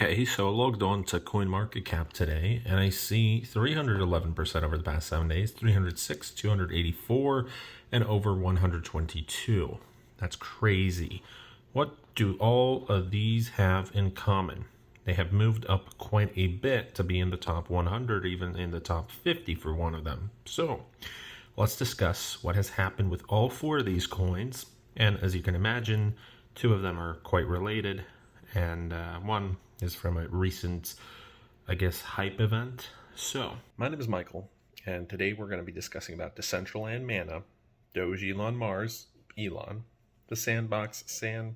Okay, so I logged on to CoinMarketCap today, and I see 311% over the past 7 days, 306, 284, and over 122. That's crazy. What do all of these have in common? They have moved up quite a bit to be in the top 100, even in the top 50 for one of them. So let's discuss what has happened with all four of these coins. And as you can imagine, two of them are quite related, and one is from a recent, hype event. So, my name is Michael, and today we're going to be discussing about Decentraland Mana, Doge Elon Mars, Elon, the Sandbox Sand,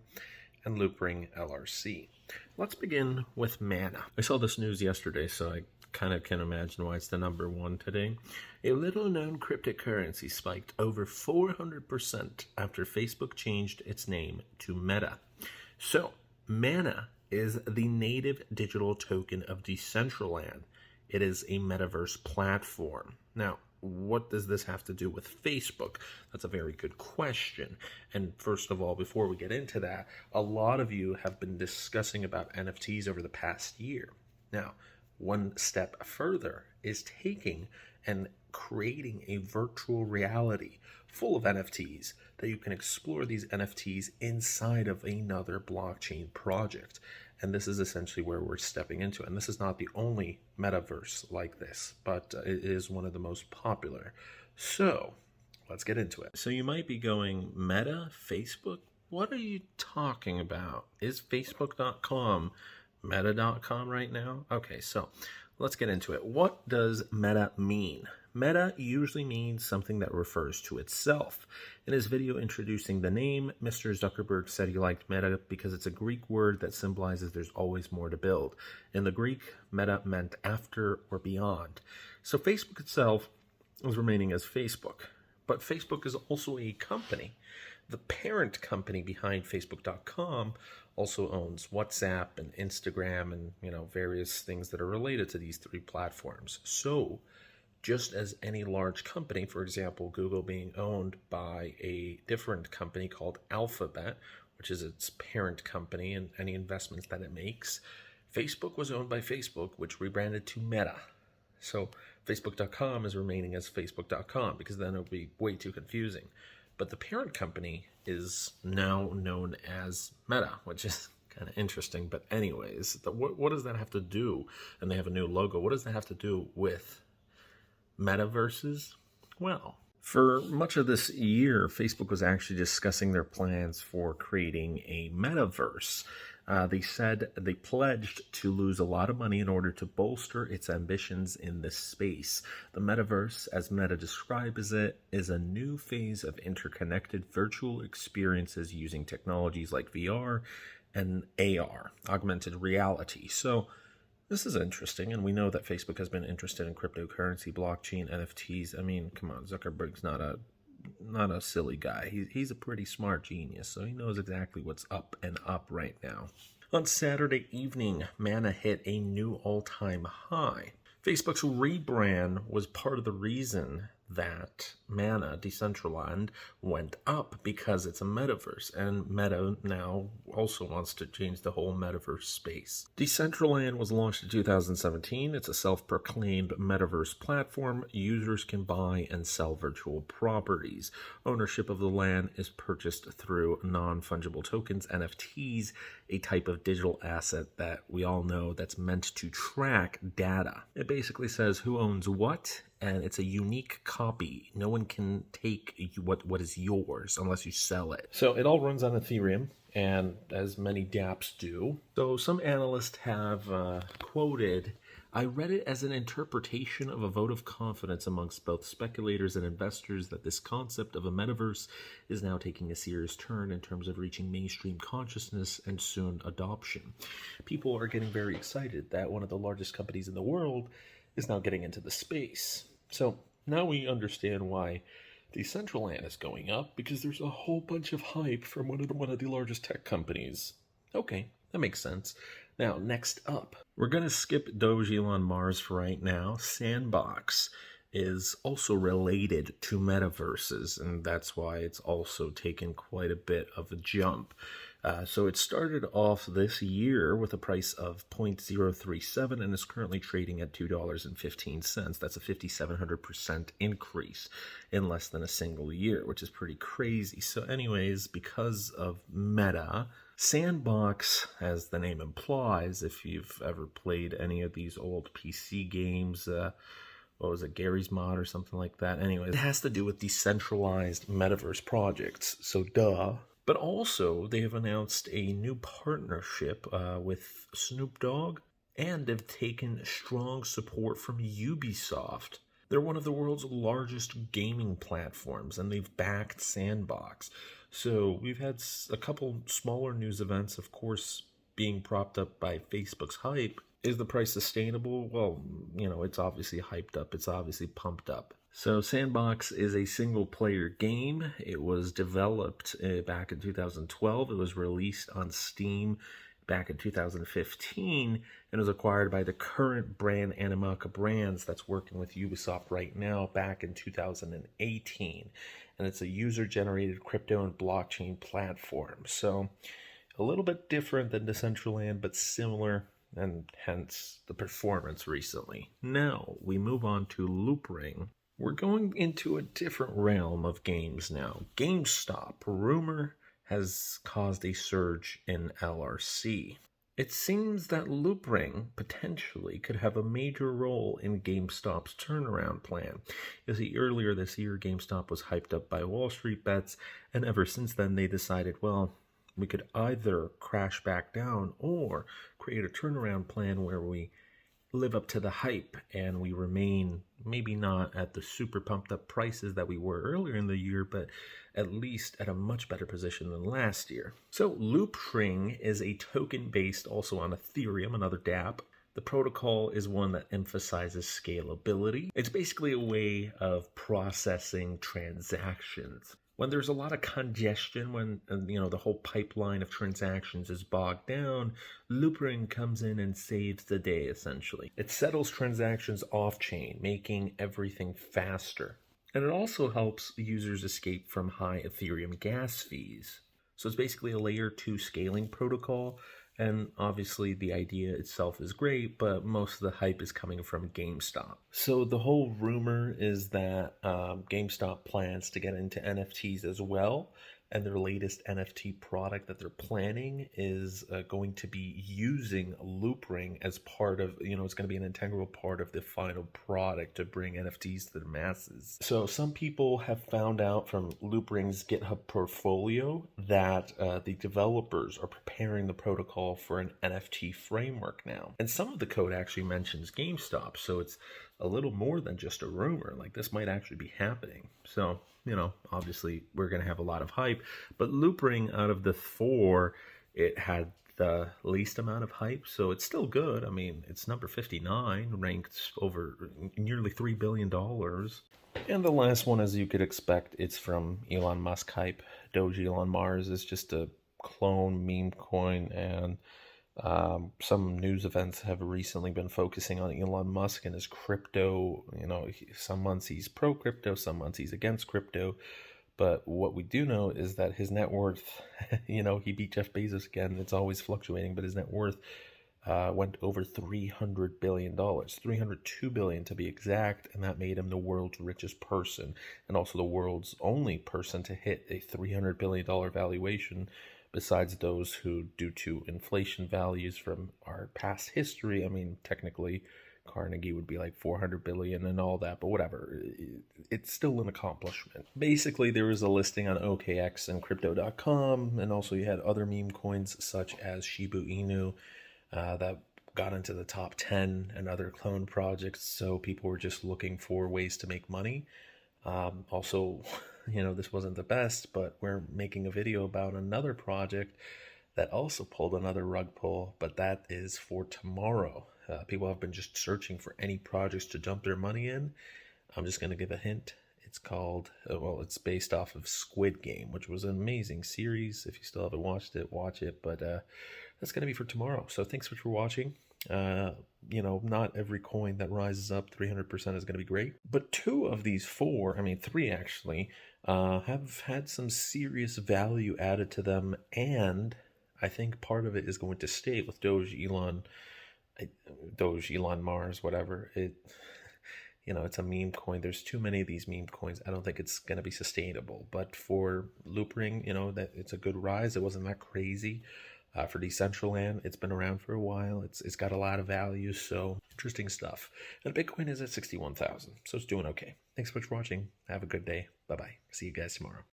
and Loopring LRC. Let's begin with Mana. I saw this news yesterday, so I kind of can imagine why it's the number one today. A little-known cryptocurrency spiked over 400% after Facebook changed its name to Meta. So, Mana is the native digital token of Decentraland. It is a metaverse platform. Now, what does this have to do with Facebook? That's a very good question. And first of all, before we get into that, a lot of you have been discussing about NFTs over the past year. Now, one step further is taking and creating a virtual reality full of NFTs that you can explore these NFTs inside of another blockchain project. And this is essentially where we're stepping into. And this is not the only metaverse like this, but it is one of the most popular. So let's get into it. So you might be going, Meta, Facebook? What are you talking about? Is Facebook.com Meta.com right now? Okay, so let's get into it. What does Meta mean? Meta usually means something that refers to itself. In his video introducing the name, Mr. Zuckerberg said he liked Meta because it's a Greek word that symbolizes there's always more to build. In the Greek, Meta meant after or beyond. So Facebook itself is remaining as Facebook. But Facebook is also a company. The parent company behind Facebook.com also owns WhatsApp and Instagram and, various things that are related to these three platforms. So, just as any large company, for example, Google being owned by a different company called Alphabet, which is its parent company and any investments that it makes, Facebook was owned by Facebook, which rebranded to Meta. So Facebook.com is remaining as Facebook.com because then it would be way too confusing. But the parent company is now known as Meta, which is kind of interesting. But anyways, what does that have to do? And they have a new logo. What does that have to do with metaverses? Well, for much of this year, Facebook was actually discussing their plans for creating a metaverse. They said they pledged to lose a lot of money in order to bolster its ambitions in this space. The metaverse, as Meta describes it, is a new phase of interconnected virtual experiences using technologies like VR and AR, augmented reality. So this is interesting, and we know that Facebook has been interested in cryptocurrency, blockchain, NFTs. I mean, come on, Zuckerberg's not a silly guy. He's a pretty smart genius, so he knows exactly what's up and up right now. On Saturday evening, Mana hit a new all-time high. Facebook's rebrand was part of the reason that Mana, Decentraland, went up because it's a metaverse, and Meta now also wants to change the whole metaverse space. Decentraland was launched in 2017. It's a self-proclaimed metaverse platform. Users can buy and sell virtual properties. Ownership of the land is purchased through non-fungible tokens, NFTs, a type of digital asset that we all know that's meant to track data. It basically says who owns what, and it's a unique copy. No one can take what is yours unless you sell it. So it all runs on Ethereum, and as many dApps do. So some analysts have quoted, I read it as an interpretation of a vote of confidence amongst both speculators and investors that this concept of a metaverse is now taking a serious turn in terms of reaching mainstream consciousness and soon adoption. People are getting very excited that one of the largest companies in the world is now getting into the space. So now we understand why Decentraland is going up, because there's a whole bunch of hype from one of the largest tech companies. Okay, that makes sense. Now, next up, we're going to skip Doge Elon Mars for right now. Sandbox is also related to metaverses, and that's why it's also taken quite a bit of a jump. So it started off this year with a price of 0.037 and is currently trading at $2.15. That's a 5,700% increase in less than a single year, which is pretty crazy. So anyways, because of Meta, Sandbox, as the name implies, if you've ever played any of these old PC games, what was it, Gary's Mod or something like that? Anyway, it has to do with decentralized metaverse projects, so duh. But also, they have announced a new partnership with Snoop Dogg, and have taken strong support from Ubisoft. They're one of the world's largest gaming platforms, and they've backed Sandbox. So we've had a couple smaller news events, of course, being propped up by Facebook's hype. Is the price sustainable? Well, it's obviously hyped up. It's obviously pumped up. So Sandbox is a single-player game. It was developed back in 2012. It was released on Steam back in 2015 and was acquired by the current brand Animaka Brands that's working with Ubisoft right now back in 2018. And it's a user-generated crypto and blockchain platform. So a little bit different than Decentraland, but similar, and hence the performance recently. Now we move on to Loopring. We're going into a different realm of games now. GameStop rumor has caused a surge in LRC. It seems that Loopring potentially could have a major role in GameStop's turnaround plan. You see, earlier this year, GameStop was hyped up by Wall Street bets, and ever since then they decided, well, we could either crash back down or create a turnaround plan where we live up to the hype and we remain maybe not at the super pumped up prices that we were earlier in the year, but at least at a much better position than last year. So Loopring is a token based also on Ethereum, another dApp. The protocol is one that emphasizes scalability. It's basically a way of processing transactions. When there's a lot of congestion, when the whole pipeline of transactions is bogged down, Loopring comes in and saves the day, essentially. It settles transactions off-chain, making everything faster. And it also helps users escape from high Ethereum gas fees. So it's basically a layer 2 scaling protocol. And obviously the idea itself is great, but most of the hype is coming from GameStop. So the whole rumor is that GameStop plans to get into NFTs as well. And their latest NFT product that they're planning is going to be using Loopring as part of, it's going to be an integral part of the final product to bring NFTs to the masses. So some people have found out from Loopring's GitHub portfolio that the developers are preparing the protocol for an NFT framework now. And some of the code actually mentions GameStop, so it's a little more than just a rumor. Like, this might actually be happening. So, obviously we're going to have a lot of hype, but Loopring, out of the 4, it had the least amount of hype, so it's still good. I mean, it's number 59, ranked over nearly $3 billion. And the last one, as you could expect, it's from Elon Musk hype. Doge Elon Mars is just a clone meme coin, and some news events have recently been focusing on Elon Musk and his crypto. Some months he's pro crypto, some months he's against crypto. But what we do know is that his net worth, he beat Jeff Bezos again. It's always fluctuating, but his net worth went over $300 billion, $302 billion to be exact, and that made him the world's richest person, and also the world's only person to hit a $300 billion valuation, besides those who, due to inflation values from our past history, technically Carnegie would be like 400 billion and all that, but whatever, it's still an accomplishment. Basically, there was a listing on OKX and Crypto.com, and also you had other meme coins such as Shiba Inu that got into the top 10 and other clone projects, so people were just looking for ways to make money. Also, this wasn't the best, but we're making a video about another project that also pulled another rug pull, but that is for tomorrow. People have been just searching for any projects to dump their money in. I'm just going to give a hint. It's called, it's based off of Squid Game, which was an amazing series. If you still haven't watched it, watch it. But that's going to be for tomorrow. So thanks for watching. Not every coin that rises up 300% is going to be great. But 2 of these 4, 3 actually, have had some serious value added to them, and I think part of it is going to stay with Doge, Elon, Mars, whatever. It's a meme coin. There's too many of these meme coins. I don't think it's going to be sustainable. But for Loopring, that it's a good rise. It wasn't that crazy. For Decentraland, it's been around for a while. It's got a lot of value. So interesting stuff. And Bitcoin is at 61,000. So it's doing okay. Thanks so much for watching. Have a good day. Bye-bye. See you guys tomorrow.